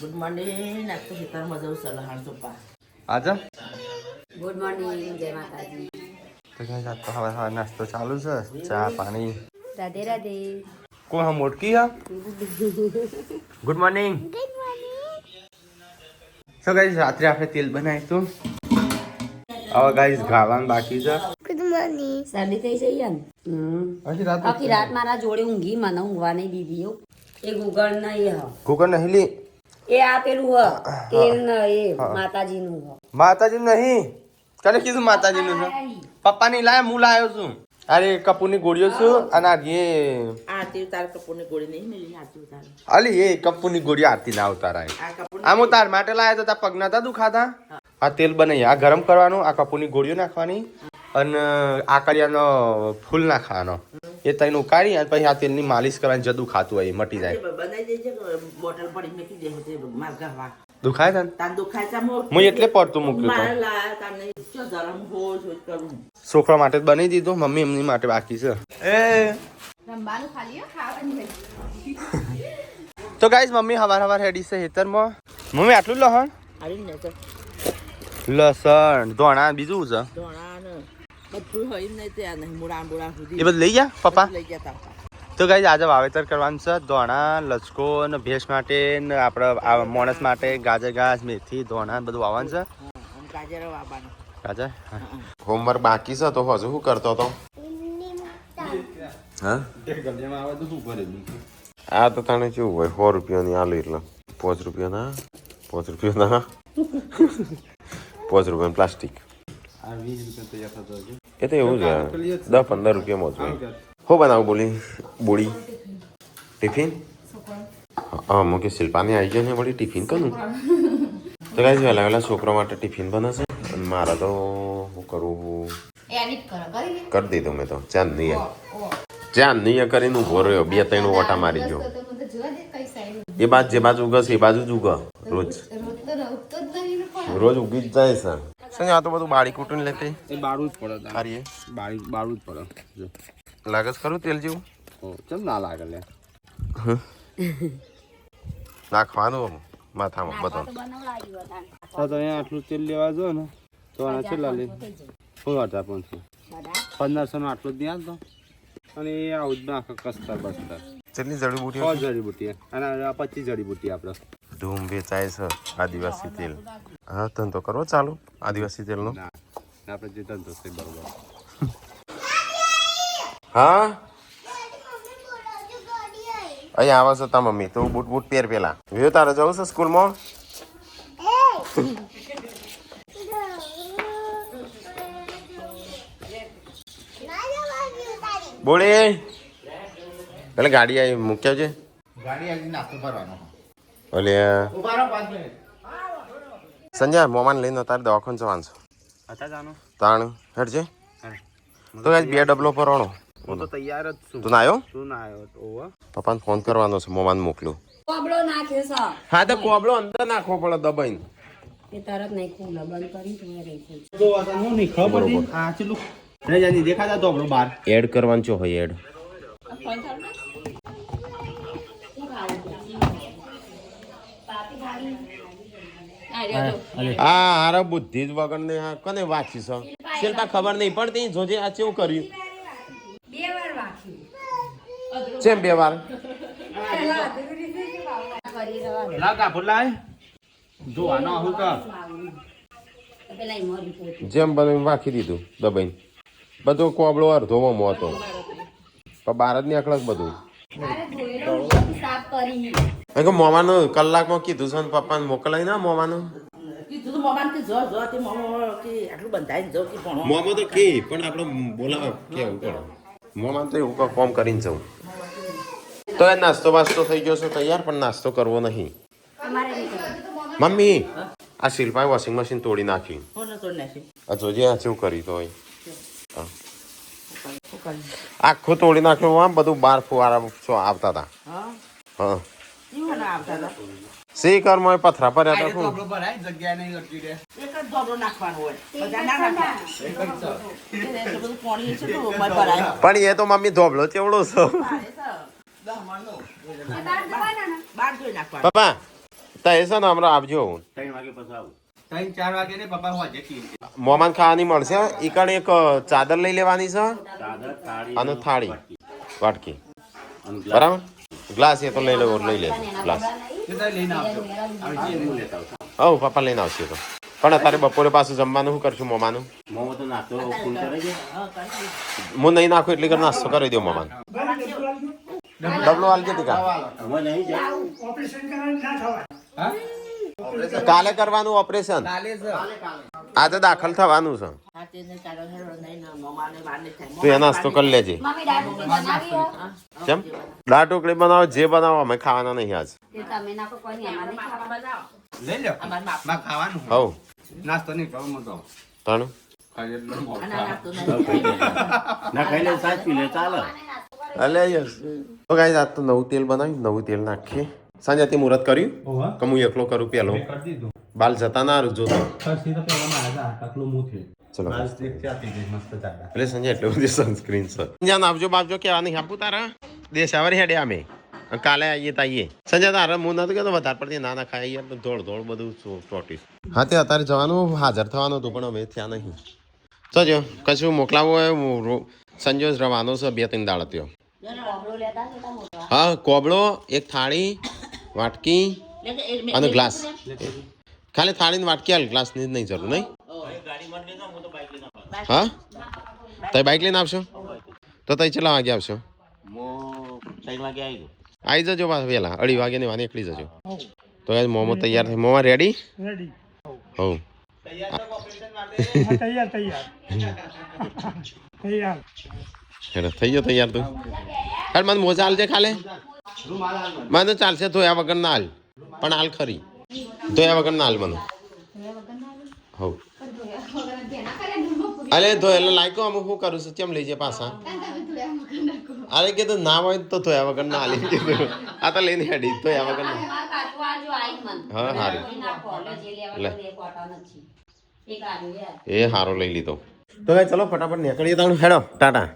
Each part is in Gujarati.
Good morning. આજ તો ખેતરમાં જવું છે લહાણ ચોપા. આજા ગુડ મોર્નિંગ, જય માતાજી. તો કઈ જાત તો હવે નાસ્તો ચાલુ છે, ચા પાણી. રાધે રાધે. કોણ હા મોટકી હા? Good morning. સો ગાઈસ રાત્રે આપણે તેલ બનાવીશું. હવે ગાઈસ ગાવાનું બાકી છે. Good morning. શરદી થઈ જઈ ને આખી રાત મારા જોડે ઊંઘી, મને ઊંઘવા નહીં દીધી. એ ગુગળ નહીં હ, કુકર નહીં લી, એ આ પેલું હ તેલ ન, એ માતાજીનું હ. માતાજી નહીં. કને કીધું માતાજી નું છે? પપ્પા ની લાયા, હું લાયો છું. અરે કપૂરની ગોળીઓ છું અને આરતી તાર કપૂરની ગોળી નહીં મેલી. આરતી તાર અલી એ કપૂરની ગોળી આરતી ના ઉતારાય. આ કપૂર આમ હું તાર માટે લાયા તો તાર પગ નતા દુખાતા. આ તેલ બનાવી, આ ગરમ કરવાનું, આ કપૂરની ગોળીઓ નાખવાની અને આકડિયાનો ફૂલ નાખવાનો. એ તઈને ઉકાળી અને પછી આ તેલની માલિશ કરવાની, જદું ખાતું હોય મટી જાય. બનાવી દેજે. બોટલ પડી મેકી દે તે માર ગવા દુખાય તને? તાન દુખાય છે હું એટલે પડતું મૂક્યું માર તો. લાયા તાને જો ગરમ હોજ કરું. છોકરા માટે જ બનાવી દીધું, મમ્મી એમની માટે બાકી છે. એ રમવાનું ખાલી ખાવાની. તો ગાઈસ મમ્મી હવાર હેડી છે હેતરમાં. મમ્મી આટલું લહણ, આરી ને તો લસણ, ધોણા, બીજું છે ધોણા ને બધું હોય નહીં તે નહીં મૂળા સુધી એ બધું લઈ ગયા પપ્પા. લઈ ગયા તા. તો ગાઈસ આજે વાવેતર કરવાનું છે. ધોણા, લચકો અને ભેંસ માટે ને આપણે માણસ માટે ગાજર ઘાસ, મેથી, ધોણા બધું વાવવાનું છે. અને ગાજર વાવવાનું. ગાજર હોમવર્ક બાકી છે તો હજુ શું કરતો હતો? હા આ તો તને કેવું હોય, 100 રૂપિયાની આલુ એટલે 5 રૂપિયાના 5 રૂપિયાના 5 રૂપિયાનું પ્લાસ્ટિક. એ તો એવું છે, 10-15 રૂપિયામાં જ હોય. હું બનાવું બોલી ટિફિન? હા મૂકે શિલ્પાની આવી ગયો ને વળી ટિફિન કરું. તો કાંઈ વહેલા વહેલા છોકરા માટે ટિફિન બનશે અને મારા તો શું કરવું કરી દીધું મેં તો. ચાંદ નહીં કરીને ઊભો રહ્યો, 2-3 ઓટા મારી ગયો. એ બાજુ જે બાજુ ઉગશે એ બાજુ જ ઉગ. રોજ ઉગી જ જાય છે. સંજય આ તો બધું બાળી કૂટીને લેતી એ બારું જ પડે. હારી બારું જ પડે. જો લાગે છે ખરું તેલ જેવું? ચમ ના લાગે લે. નાખવાનું માથામાં બધો. તો અહીંયા આટલું તેલ લેવા જો ને તો આના છેલ્લા લે 1500 નું આટલું જ નહીં આવતો. અને એ આવું જ નાખે કસ્તર બસ્તર. કેટલી જડીબુટી? 100 જડીબુટી અને 25 જડીબુટી આપણે. ધૂમ વેચાય છે આદિવાસી તેલ. હા ધંધો કરવો ચાલુ આદિવાસી તેલનો? ના આપણે જે ધંધો છે બરોબર. હા અહીં આવે છે તા મમ્મી. તો બૂટ પહેર પેલા. વિયો તારે જવું છે સ્કૂલમાં? બોલે પેલા ગાડી આવી મૂક્યા છે. ઓલે સંજય મોમાન લઈને તારે દવાખાને જવાનું છે. હતા જાનો તાણ હેડ છે. તો આજ 2 ડબલો ભરવાનો. હું તો તૈયાર જ છું. તું ના આવ્યો? તું ના આવ્યો ઓવા. પપ્પાને ફોન કરવાનો છે, મોમાન મોકલું. કોબળો નાખ્યો છે. હા તો કોબળો અંદર નાખવો પડે દબાઈને. એ તરત નહીં ખુલ્લો, બંધ કરી તું રહી. તો આ હું નહીં ખબર પડી. આ ચલું રજાની દેખાતા તો આપણો બાર એડ કરવાનું છો હોય એડ. હા હારા બુદ્ધિ જ વગર ને કને વાંચી છે શિલ્પા ખબર નહીં પડતી. જોજે આ કેવું કર્યું. 2 વાર વાંચ્યું. ચેમ 2 વાર? લા કાપડ લાય જો આનો હું કા પેલા ઈ મોરી પોતી. જેમ બને વાંખી દીધું દબાઈને. બધો કોબળો અડધોમાં હતો પણ બાર જ નીકળે બધું. સાફ કરી. મોમાનું કલાકમાં કીધું છે ને પપ્પાને મોકલાય ના મોમાનું. કીધું તો મમાન કે જો તે મમા કે આટલું બંધાઈને જો કે ભણો. મોમા તો કે પણ આપણે બોલાવે કેવું પડે. મોમાન તો એવું કોમ કરીને જવું. તો એ નાસ્તો વાસ્તો થઈ ગયો છે તૈયાર, પણ નાસ્તો કરવો નહીં. મમ્મી આ શિલ્પાએ વોશિંગ મશીન તોડી નાખી. હું તો નથી. આ જોજે આ કેવું કરી તો આખું તોડી નાખ્યું. આમ બધું બાર ફુવારા આવતા હતા. હા હા એવું ના આવતા હતા. સી કર્મ પથરા પર હતા. જગ્યા નહીં કરતી રે. એક જ ધોબળો નાખવાનો હોય, બધા ના નાખવા. એટલે બધું પાણી છે તો મારે ભરાય. પણ એ તો મમ્મી ધોબળો ચેવડો છે. બાર ધોઈ નાખવાનો. પપ્પા તો એ છે ને હમણાં આવજો 3 વાગે પછી આવું 3-4 વાગે ને પપ્પા હું આજે કી મોમાન ખાવાની મળશે ઈકણ એક ચાદર લઈ લેવાની છે ચાદર થાળી અને થાળી વાટકી બરાબર ગ્લાસ એ તો લઈ લે ગ્લાસ લઈને આવજો આવી જે હું લેતા આવું હવ પપ્પા લઈને આવશે તો પણ અત્યારે બપોરે પાછું જમવાનું શું કરશું મોમાનું મોમો તો નાસ્તો ફૂલ કરે છે હું નહીં નાખું એટલે કરી નાસ્તો કરી દઉં મોમાન ડબલો હાલજે ટીકા અમે નહીં જાય કાલે કરવાનું ઓપરેશન આજે દાખલ થવાનું છે તું એ નાસ્તો કરી લેજે મમ્મી દાળ ઢોકળી બનાવી હોય? કેમ દાળ ઢોકળી બનાવો જે બનાવો અમે ખાવાના નહીં આજ તે તમે નાખો કોઈ નહીં, અમારે નહીં ખાવા. લઈ લો માં ખાવાનું હવ નાસ્તો નહીં કરો મોટો તણું ના ખાઈ લે સાચ પી લે ચાલે અલે યસ તો ગાઈસ આજ તો નવું તેલ બનાવ્યું નવું તેલ નાખીએ સાંજે તે મુહૂર્ત કર્યું કે હું એકલો કરું પેલો બાલ જતા ના રૂજો તો ચલો એટલે સંજય એટલે બધી સનસ્ક્રીન છે સંજય આપજો બાપજો કેવા નહીં આપું તારા દેશાવર હેડે અમે કાલે આવીએ તો આવીએ સંજય તારે હું નથી કહેતો વધારે પડતી ના ખાય યાર તો ધોળ બધું ચોટીશ હા તે અત્યારે જવાનું હાજર થવાનું હતું પણ અમે ત્યાં નહીં ચજો કશું મોકલાવવું હોય સંજય રવાનો છે 2-3 દાડા ત્યો કોબળો લેતા હતા મોટો. હા કોબળો એક થાળી વાટકી અને ગ્લાસ ખાલી થાળી ને વાટકી હાલ ગ્લાસ ની નહીં જરૂર નહીં હા તઈ બાઈક લઈને આવશો તો તઈ કેટલા વાગે આવશો 3 વાગે આવી જજો પાછા વહેલા 2:30 વાગે ને વાની એકલી જજો તો ગાઈસ મોમો તૈયાર થઈ મોમા રેડી હવ હેડો થઈ ગયો તૈયાર તું હાલ મને મોજા હાલ છે ખાલે મને ચાલશે ધોયા વગર ના હાલ પણ હાલ ખરી ધોયા વગર ના હાલ મને હવ અરે ધોયેલા લાયકો અમે શું કરું છું કેમ લઈ જાય પાછા અરે કીધું ના હોય તો ધોયા વગર ના હાલી કીધું આ તો લઈને હેડી ધોયા વગર ના અમારે કાચું આજો આઈ મન. હા હારું કોઈ નાખો, એટલે જે લેવાનું હોય એ કોટા નથી. એક આવ્યું યાર. એ હારો લઈ લીધો તો ગાઈસ ચલો ફટાફટ નીકળીએ તાણું હેડો ટાટા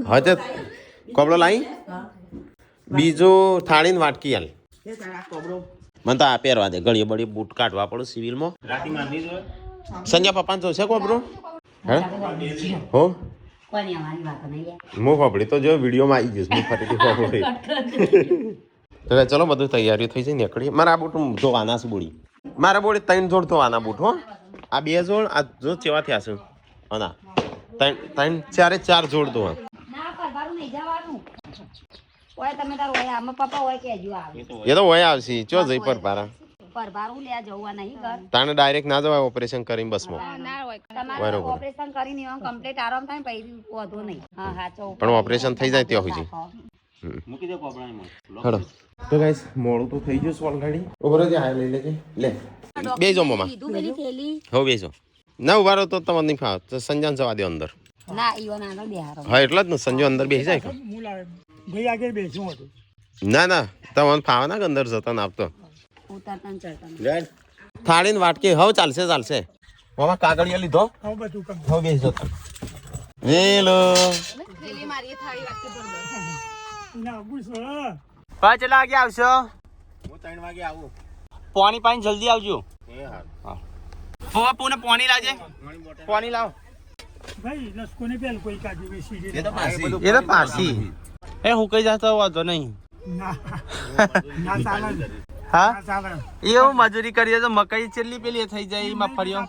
હા તે કોબળો લાવી બીજો થાળી ને વાટકી હાલ મને તો આ પહેરવા દે ઘડી બળી બૂટ કાઢવા પડે સિવિલમાં સંજય પપ્પાને જોશે કોબરો હે હો કોઈ નહીં, અમારી વાત નહીં યાર. હું ખોપડી તો જો વિડીયોમાં આવી જઈશ હું ફરીથી ખોપડી તો ચલો બધું તૈયારીઓ થઈ જાય નીકળીએ મારા આ બૂટ ધોવાના છે બોડી મારા બોડી 3 જોડ ધોવાના બૂટ હો આ 2 જોડ આ જો ચેવા થયા છે હા 3-4 જોડ ધોવા ના પરબારું નહીં જવાનું. ઓય તમે તાર ઓય આમાં પપ્પા ઓય કેજો આવે. એ તો હોય આવશે ચો જઈ પર પારા પરબારું લે જવા નહીં કર. તાણે ડાયરેક્ટ ના જવાય ઓપરેશન કરીને બસમાં તમારે બરોબર. ઓપરેશન કરીને એમ કમ્પ્લીટ આરામ થાય ને પછી વધુ નહીં. હા હાચો. પણ ઓપરેશન થઈ જાય ત્યાં સુધી મૂકી દે કોપડામાં હેડો તો ગાઈસ મોડું તો થઈ ગયું છે ઓલરેડી ઉપર જ આ લઈ લેજે લે બેજો મમ્મા કીધું પેલી થેલી. હો બેજો ના ઉભા રહો તો તમને નહીં ફાવે તો સંજાન જવા દે અંદર ના ઈવન આગળ બેહારો. હા એટલે જ ને સંજો અંદર બેસી જાય કે ના ના તમને ફાવે ના કે અંદર જતા ને આપતો ઉતરતા ને ચડતા. થાળી ને વાટકી હવે ચાલશે મામા કાગળિયા લીધો હવે બેસજો વેલો કેટલા વાગે આવશો હું 3 વાગે આવું પાણી જલ્દી આવજો એ હા પૂને પાણી લાવજે પાણી લાવ એ તો પાસી એ હું કઈ જતો વાંધો નહીં હા એવું મજૂરી કરીએ તો મકાઈ છેલ્લી પેલી થઈ જાય મગફળીઓ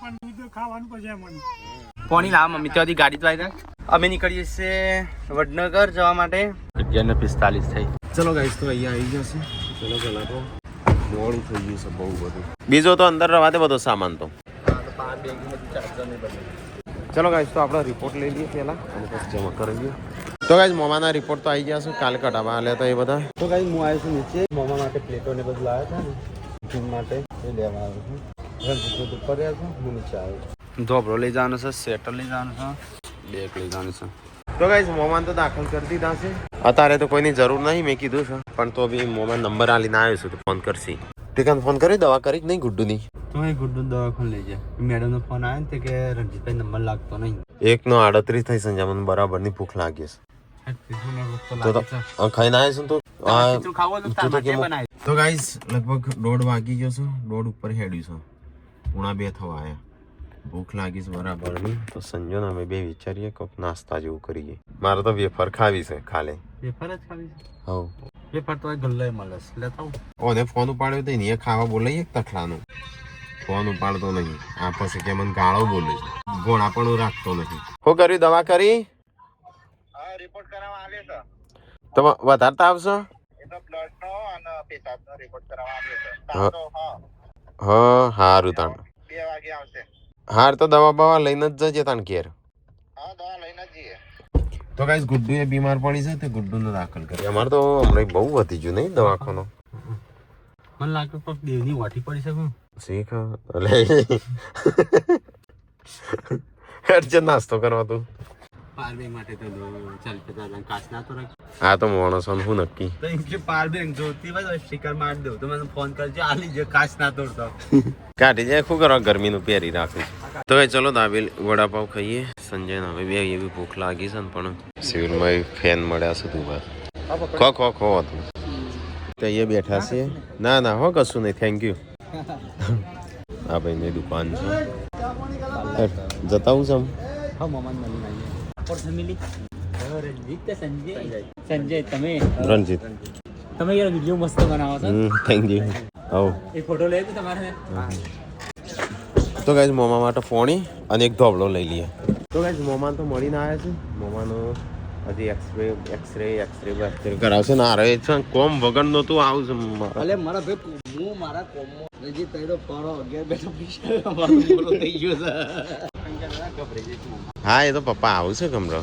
પાણી લાવ મમ્મી ત્યાંથી ગાડી તો આવી અમે નીકળીએ છીએ વડનગર જવા માટે 11:45 થઈ ચલો ગાઈસ તો અહીંયા આવી જશે ચલો પેલા તો મોડું થઈ ગયું છે બહુ બધું બીજો તો અંદર રવા દે બધો સામાન તો ચલો ગાઈસ તો આપણે રિપોર્ટ લઈ લઈએ પહેલા અને પછી જમા કરી દઈએ તો ગાઈસ મોમાના રિપોર્ટ તો આવી ગયા છે કાલે કઢાવવા આલે તો એ બધા તો ગાઈસ હું આવ્યો છું નીચે મોમા માટે પ્લેટો ને બધું લાવ્યા હતા ને ટીમ માટે એ લેવા આવ્યો છું રણજીત ઉપર રહ્યા છું હું નીચે આવ્યો છું ધોબરો લઈ જવાનો છે સેટર લઈ જવાનું છે બેગ લઈ જવાનું છે તો ગાઈસ મોમાન તો દાખલ કરી દીધા છે અત્યારે તો કોઈની જરૂર નહીં મેં કીધું છે પણ તો બી મોમાન નંબર આલીને આવ્યો છું તો ફોન કરશી ટીકાને ફોન કરી દવા કરી નહીં ગુડ્ડુની તો એ ગુડ્ડુ દવાખાને લઈ જાય મેડમ નો ફોન આવ્યો ને કે રણજીતભાઈ નંબર લાગતો નહીં 1:38 થઈ સંજા મને બરાબર ની ભૂખ લાગી છે તો ખાઈને આવ્યો છું તો ખીચું ખાવું હોય તો તાર માટે બનાવી. તો ગાઈસ લગભગ 1:30 વાગી ગયો છે, 1:30 ઉપર હેડ્યું છે, 1:30 થવા આવ્યા. ભૂખ લાગી છે બરાબરની. તો સંજોને અમે બે વિચારીએ કોક નાસ્તા જેવું કરીએ. મારે તો વેફર ખાવી છે ખાલે. વેફર જ ખાવી છે. હવ વેફર તો ગલ્લે મળે છે, લેતા આવું. ઓને ફોન ઉપાડ્યો તો એને ખાવા બોલાઈએ તખલાનું. ફોન ઉપાડતો નહીં. આ પછી કે મને ગાળો બોલે છે. ભોણા પણ રાખતો નથી. શું કર્યું? દવા કરી? હા, રિપોર્ટ કરાવવા આવે છે. તો વધારે તાવ છે? એનો બ્લડનો અને પેશાબનો રિપોર્ટ કરાવવા આવે છે. તાવ તો હા હારું તાણ. 2 વાગે આવશે. હાર તો દવા બવા લઈને જ જજે તાણ ઘેર. હા, દવા લઈને જ જઈએ. તો ગાઈસ ગુડ્ડુ એ બીમાર પડી છે, તે ગુડ્ડુને દાખલ કરી. અમારે તો હમણાં બહુ વધી ગયું નહીં દવાખાનો. મને લાગે કોક દેવની વાટી પડી છે. શીખ એટલે નાસ્તો કરવા તું પારબેંગ માટે તો ચાલ પેલા કાચ ના તો રાખ. આ તો માણસો હું નક્કી તો એમ કે પારબેંગ જોતી હોય તો સ્ટીકર માર દઉં તો મને ફોન કરજો, આ લીજે કાચ ના તોડતો. કાઢી જાય. શું કરવા ગરમીનું પહેરી રાખું. તો હવે ચલો દાબેલ વડાપાવ ખાઈએ. સંજય હવે બે એવી ભૂખ લાગી છે ને પણ સિવિલમાં ફેન મળ્યા છે તું બાર ખો ખો ખો હતું તો અહીંયા બેઠા છીએ. ના ના હો કશું નહીં, થેન્ક યુ. આ ભાઈની દુકાન છે, જતા હું છું. હા મમાન મળી નાઈએ પર ફેમિલી રણજીત સંજય તમે રણજીત તમે યાર વિડિયો મસ્ત બનાવો છો. Thank you. આવો એક ફોટો લઈ તો તમારે. તો ગાઈસ મોમા માટે ફોણી અને એક ધોબળો લઈ લઈએ. તો ગાઈસ મોમા તો મળીને આવ્યા છે. મોમાનો હજી એક્સરે કરાવશે ને. આ છે કોમ વગર નો તું આવું છે. અલે મારા ભાઈ હું મારા કોમો નજી તઈડો પાડો 11 બેઠો પૈસા મારું બોલો થઈ ગયો છે. હા એ તો પપ્પા આવું છે ગમરો.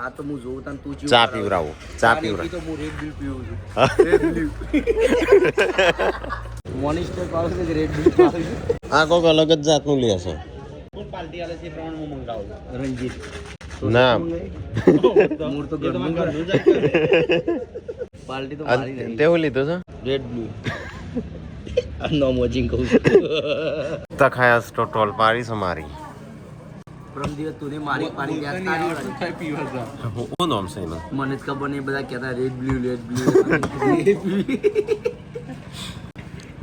આ તો હું જોઉં તને તું ચા પીવરાવું. ચા પીવરા તો હું રેડ બિલ પીવું છું. રેડ બિલ મોનિસ્ટર પાવે છે રેડ બિલ પાવે છે. આ કોક અલગ જ જાતનું લે છે. કોણ પાર્ટી આલે છે પ્રમાણે હું મંગાવું. રણજીત ના મૂળ તો ઘરનું પાર્ટી તો મારી નહીં. તેવું લીધું છે રેડ બ્લુ નો મોજિંગ કહું તખાયા તો ટોલ પાડી છે મારી. પ્રમ દિવસ તુને મારી પાડી યાદ તારી હું નામ છે એનું? મને જ ખબર નહીં. બધા કહેતા રેડ બ્લુ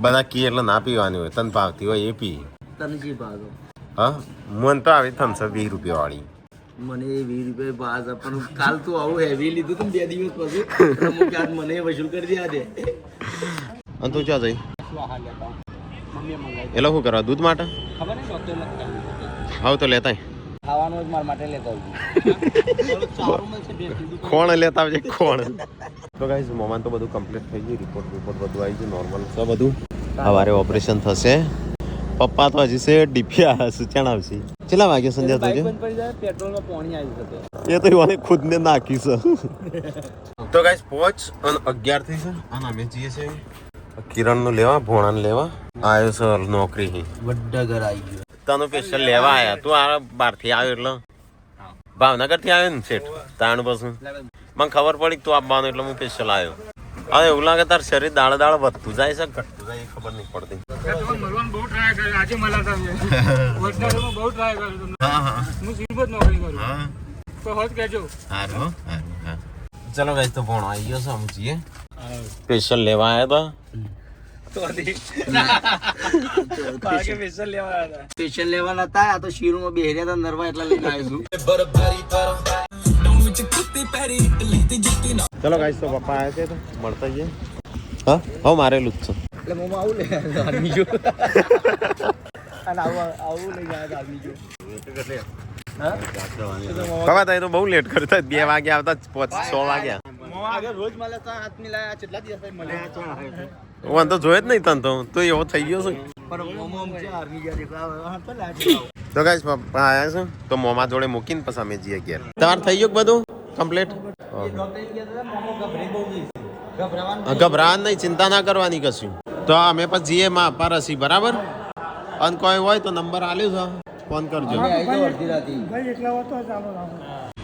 બધા કી એટલે ના પીવાની હોય. તને ભાવતી હોય એ પી. તને જે ભાગો હા મને તો આવી થમ્સઅપ 20 રૂપિયા વાળી. મને 20 રૂપિયા ભાવ છે પણ કાલ તું આવું હેવી લીધું તું 2 દિવસ પછી અમુક યાદ મને વસૂલ કરી દે આજે. અને તું ક્યાં જઈ? મમ્મી મંગાવી એટલે શું કરવા? દૂધ માટે? ખબર નહીં ડોક્ટર હાવ તો લેતા ખાવાનું જ મારા માટે લેતા આવજો. કોણ લેતા આવજે કોણ. તો ગાઈસ મોમાન તો બધું કમ્પ્લીટ થઈ ગયું. રિપોર્ટ બધું આવી ગયું નોર્મલ છે બધું. સવારે ઓપરેશન થશે. પપ્પા તો હજી છે ડીપીયા સૂચન આવશે. કેટલા વાગે સંધ્યા થશે? બંધ પડી જાય પેટ્રોલમાં પાણી આવી જશે. એ તો એને ખુદને નાખી છે. તો ગાઈસ પહોંચ અને 11 થઈ છે અને અમે જઈએ છીએ કિરણનું લેવા, ભોણાને લેવા. આવ્યો છે નોકરી. વડ્ડા ઘર આવી ગયો. તને સ્પેશિયલ લેવા આવ્યા. તું આ બહારથી આવ્યો એટલે ભાવનગર થી આવ્યો ને શેઠ તાણ પછી મને ખબર પડી તું આવવાનો એટલે હું સ્પેશિયલ આવ્યો. હવે એવું લાગે તાર શરીર દાળ વધતું જાય છે ઘટતું જાય એ ખબર નહીં પડતી. બહુ ટ્રાય કર્યો આજે મળ્યા હતા. બહુ ટ્રાય કર્યો. હા હા હું સિલબત નોકરી કરું. હા તો હોત કહેજો. સારું હા. ચલો ગાઈસ તો ભણો આવી ગયો છે. અમે જઈએ સ્પેશિયલ લેવા આવ્યા હતા. સ્પેશિયલ લેવાના હતા. આ તો શીરુમાં બેહર્યા હતા નરવા એટલે લઈને આવ્યો છું. ચલો ગાઈસ તો પપ્પા આવ્યા છે તો મળતા જઈએ. હા હવે મારેલું જ છે. એટલે મોમાં આવું લઈ આવ્યો આર્મી જો અને આવું લઈ આવ્યો આર્મી જો. બાબા તાઈ તો બહુ લેટ કરતા. 2 વાગે આવતા 6 વાગ્યા. આગળ રોજ મળે તો હાથ મિલાયા કેટલા દિવસ મળ્યા. હું તો જોયે જ નહીં તને તો એવો થઈ ગયો છે. પણ મોમો છે આર્મી ગયા દેખાવ. તો ગાઈસ પપ્પા આવ્યા છે તો મોમા જોડે મૂકીને પછી અમે જઈએ ઘેર. તમારે થઈ ગયું બધું કમ્પ્લીટ? ગભરાવાનું નહીં, ચિંતા ના કરવાની કશું. તો અમે પછી જઈએ માં પારસી બરાબર. અને કોઈ હોય તો નંબર આલ્યો છે ફોન કરજો.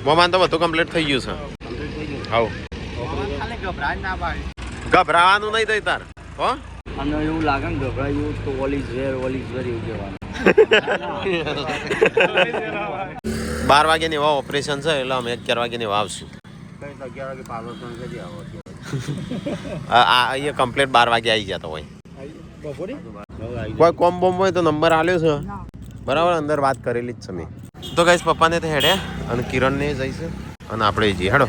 મોમાન તો બધું કમ્પ્લીટ થઈ ગયું છે. હાઉ ગભરાવાનું નહીં થઈ તાર. હો અને એવું લાગે ને ગભરાયું તો ઓલ ઇઝ વેર એવું કહેવાનું. 12 વાગ્યાની એવા ઓપરેશન છે એટલે અમે 11 વાગ્યાની એવા આવશું. અહીંયા કમ્પ્લીટ 12 વાગે આવી જતો હોય બપોરે કોઈ કોમ બોમ હોય તો નંબર આલ્યો છે બરાબર અંદર વાત કરેલી જ છે મેં તો ગાઈસ પપ્પાને તો હેડે અને કિરણને જઈશું અને આપણે જઈએ હેડો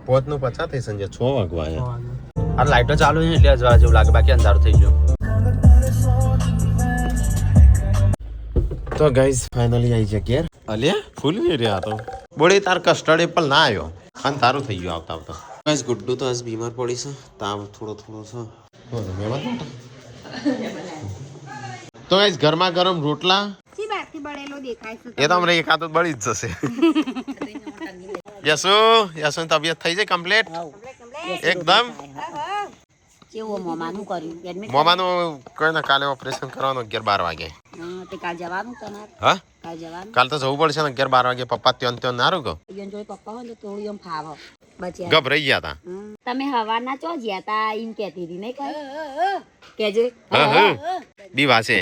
5:50 થઈ સંજે 6 વાગવા આવ્યા આ લાઈટો ચાલુ છે એટલે જવા જેવું લાગે બાકી અંધારું થઈ ગયું તો ગાઈસ ફાઇનલી આવી છે ઘેર અલ્યા ફૂલ રહ્યા તો બોડી તાર કસ્ટર્ડ એપલ ના આવ્યો અને તારું થઈ ગયું આવતા આવતા ગાઈસ ગુડ્ડુ તો આજ બીમાર પડી છે તાવ થોડો છે તો ગાઈસ ગરમા ગરમ રોટલા એ તો અમને એકાદ બળી જ જશે યસુ તબિયત થઈ જાય કમ્પ્લીટ એકદમ કેવું મોમાનું કર્યું એડમિટ મોમાનું કઈ ના કાલે ઓપરેશન કરવાનું 11-12 વાગે તે કાલ જવાનું તમારે હા કાલ જવાનું કાલ તો જવું પડશે ને 11-12 વાગે પપ્પા ત્યાં ના રૂકો ઈયોન જોડે પપ્પા હોય ને થોડું એમ ફાવો બચ્યા ગભરાઈ ગયા હતા તમે હવાના ચો જ્યા તા એમ કહેતી હતી નહીં કઈ કેજે બી વાસે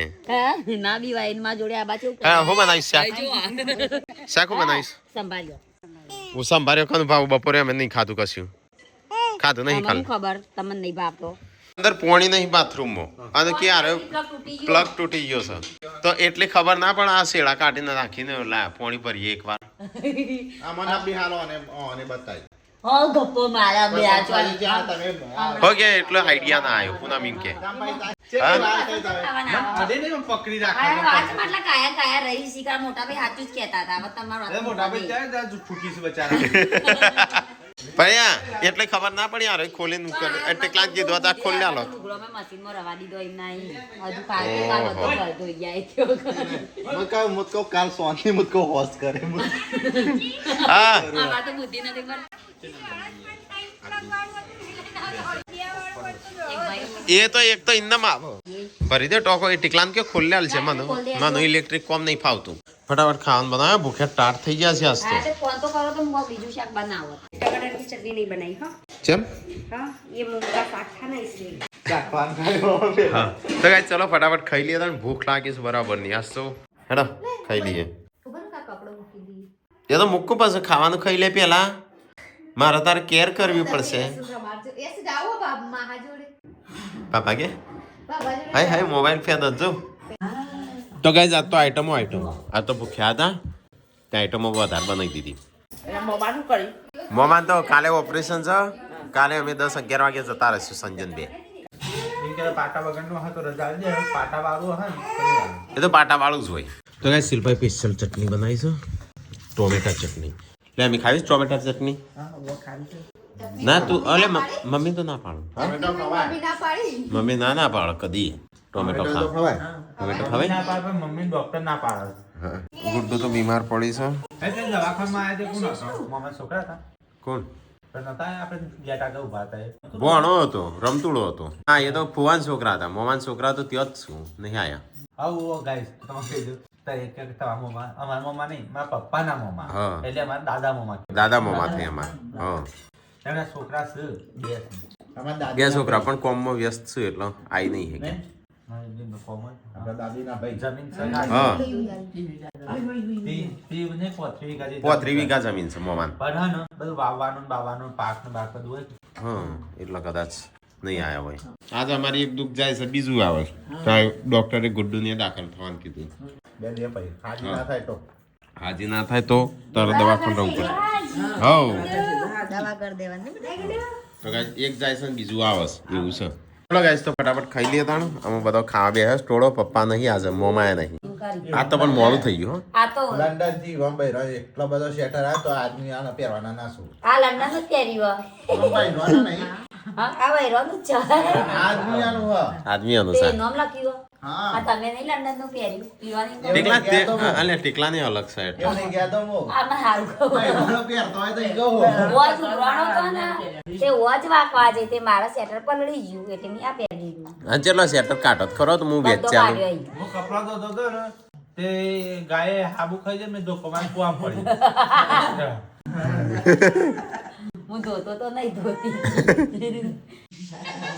ના બી વાઈન માં જોડે આ બાજુ હા હું બનાવીશ શાક હું બનાવીશ સંભાળ્યો હું સંભાળ્યો કનું ભાવ બપોરે અમે નહીં ખાધું કશું ખાધું નહીં મને ખબર તમને નહીં ભાવતો અંદર પોણી નહીં બાથરૂમમાં અને કે યાર પ્લગ તૂટી ગયો છે તો એટલી ખબર ના પણ આ શેડા કાઢીને રાખીને લા પોણી ભરીએ એકવાર આમાં બી હાલો અને બતાય હો ગપ્પો મારા બે આ ચોલી ઓકે એટલો આઈડિયા ના આવ્યો પૂનમ એમ કે પકડી વાચમાં કાયા કાયા રહી શીખા મોટા ભાઈ સાચું જ કહેતા હતા હવે તમારો મોટા ભાઈ જાય છૂટી છે બચારા ભૈયા એટલે ખબર ના પડી યાર ખોલીને એટલા જ કીધું હતા ખોલી આલો મશીનમાં રવા દીધો એમ નહીં હજુ કાલ હતો ધોઈ જાય मुझको काल सोनी मुझको होस्ट करे હા આમાં તો બુદ્ધિ નથી પણ એ તો એક તો ઇન્દમ આવો ભરી દે ટોકો એ ટીકલાન કે ખોલી આલ છે મને ઇલેક્ટ્રિક કોમ નહીં ફાવતું ફટાફટ ખાવાનું બનાવે ભૂખે ટાટ થઈ ગયા છે આજ તો ફોન તો કરો તો હું બીજું શાક બનાવો ટમાટર की चटनी नहीं बनाई हाँ ચમ हाँ ये मूंग का साग था ना इसलिए હા તો ગાઈસ ચલો ફટાફટ ખાઈ લઈએ તો ભૂખ લાગી છે બરાબર ની આજ તો હેડો ખાઈ લઈએ ખબર કા કપડો મૂકી દી એ તો મૂકવું પડશે ખાવાનું ખાઈ લે પેલા મારે તારે કેર કરવી પડશે ऐसे जाओ बाप माहा जोड़े પાપા કે बाबा जोड़े હાય હાય મોબાઈલ ફેદ જો તો ગાઈસ આ તો આઈટમો આ તો ભૂખ્યા હતા તે આઈટમો વધારે બનાવી દીધી મોબાનું કરી મોમાન તો કાલે ઓપરેશન છે કાલે અમે 10-11 વાગે જતા રહીશું સંજન બે પાટા વગરનો હતો રજા દે પાટા વાળું હે એ તો પાટા વાળું જ હોય તો ગાઈસ સિલ્પાઈ સ્પેશિયલ ચટણી બનાવી છે ટોમેટા ચટણી લે અમે ખાવીશ ટોમેટા ચટણી ના તું અલે મમ્મી તો ના પાડું મમ્મી ના પાડો કદી ટોમેટો ખા ટોમેટો ખાવે મમ્મી ડોક્ટર ના પાડે ગુડ્ડુ તો બીમાર પડી છે એટલે દવાખાનામાં આયા તે કોણ હતો મામા છોકરા હતા કોણ પણ નતા આપણે ગયા તા ઉભા હતા ભણો હતો રમતુડો હતો હા એ તો ફુવાન છોકરા હતા મોમાન છોકરા તો ત્યાં જ છું નહીં આયા આવું ગાઈસ તમે કીધું તમારા મોમાં અમારા મોમાં નહીં મારા પપ્પાના મોમાં હા. એટલે અમારા દાદા મોમાં દાદા મોમા થઈ અમાર હા એમના છોકરા છે બે બે છોકરા પણ કોમમાં વ્યસ્ત છું એટલે આઈ નહીં હે કે જમીન હા પોતરી 35 વીઘા જમીન છે મોમાન પણ હા બધું વાવવાનું બાવાનું પાક ને બાક બધું હોય હા એટલે કદાચ નહીં આયા હોય આજે અમારી એક દુઃખ જાય છે બીજું આવે ડોક્ટરે ગુડ્ડુને દાખલ થવાનું કીધું હાજી ના થાય તો તારે દવાખાને રહેવું પડે હવ દવા કરી દેવાની તો ગાઈસ એક જાય છે ને બીજું આવે છે એવું છે ચલો ગાઈસ તો ફટાફટ ખાઈ લઈએ તાણ અમે બધો ખાવા બેહ્યા છે ટોળો પપ્પા નહીં આજે મોમાયા નહીં આ તો પણ મોડું થઈ ગયું આ તો લંડન થી બોમ્બે રહ્યો એટલો બધો શેટર આવ્યો તો આદમી આને પહેરવાના ના શું આ લંડન નું પહેર્યું પહેરવાના નહીં હા આ વૈરોનું છે આદમી આનું હ આદમી તે અનુસાર નામ લખ્યું હા આ તમે નહીં લંડન નું પહેર્યું પીવાની ટીકલા અલે ટીકલા ની અલગ છે એટલે એવું નહીં ગયા તો હું આમાં હારું કહું પહેરવાનો પહેરતો હોય તો ઈ કહું વોચ ઉડવાનો તો ને તે વોચ વાગવા જે તે મારા સેટર પલળી ગયું એટલે મેં આ પહેરી દીધું હા ચલો સેટર કાઢો તો ખરો તો હું વેચ બધો ચાલુ કાઢ્યો હું કપડા ધોતો હતો ને તે ગાયે હાબુ ખાઈ જાય મેં ધોકોમાં કુવા પડી હું ધોતો તો નહીં ધોતી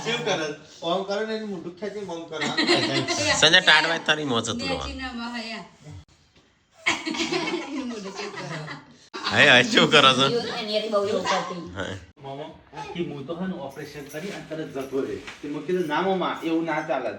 શું કરે ઓમ કરે ને એનું મોઢું ખેંચી ઓમ કરે સંજય ટાડવાય તારી મોજ હતું હાય હાય શું કરો છો એની બહુ એવું કરતી હા મામા કે હું તો હે ને ઓપરેશન કરી અને તરત જતો રહે તે મેં કીધું ના મામા એવું ના ચાલે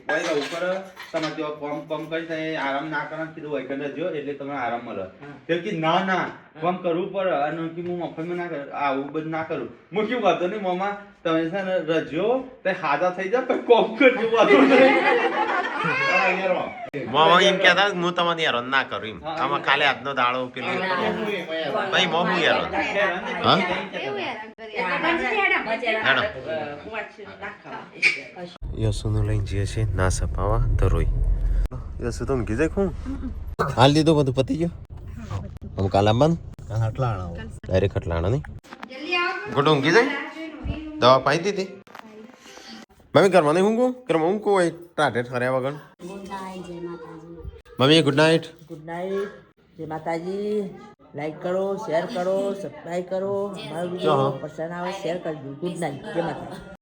ભાઈ ઉપર તમે જો કોમ કરી તમે આરામ ના કરો કીધું વૈકંડ જો એટલે તમને આરામ મળે તે કે ના કોમ કરવું પડે અને કે હું મફતમાં ના કરું આવું બધું ના કરું હું કેવું કરતો નહીં મામા તમે છે ને રજો તે હાજા થઈ જાય પણ કોમ કરજો વાતો મામા એમ કહેતા હું તમારી યાર ના કરું એમ આમાં ખાલી આજનો દાડો પેલું ભાઈ મોં હું યાર હા યસુનું લઈને જઈએ છીએ ના સપાવા ધરોઈ યસુ તો ઊંઘી જાય હું હાલ દીધું બધું પતી ગયું આમ કાલ આવવાનું ડાયરેક્ટ ખટલાણા નહીં ગોટો ઊંઘી જાય દવા પાઈ દીધી મમ્મી ઘરમાં નહીં ઊંઘું ઘરમાં ઊંઘું હોય ટાટે ઠર્યા વગર mummy good night good night જય માતાજી લાઈક કરો શેર કરો સબસ્ક્રાઈબ કરો મારો વિડીયો પસંદ આવે શેર કરજો ગુડ નાઇટ જય માતાજી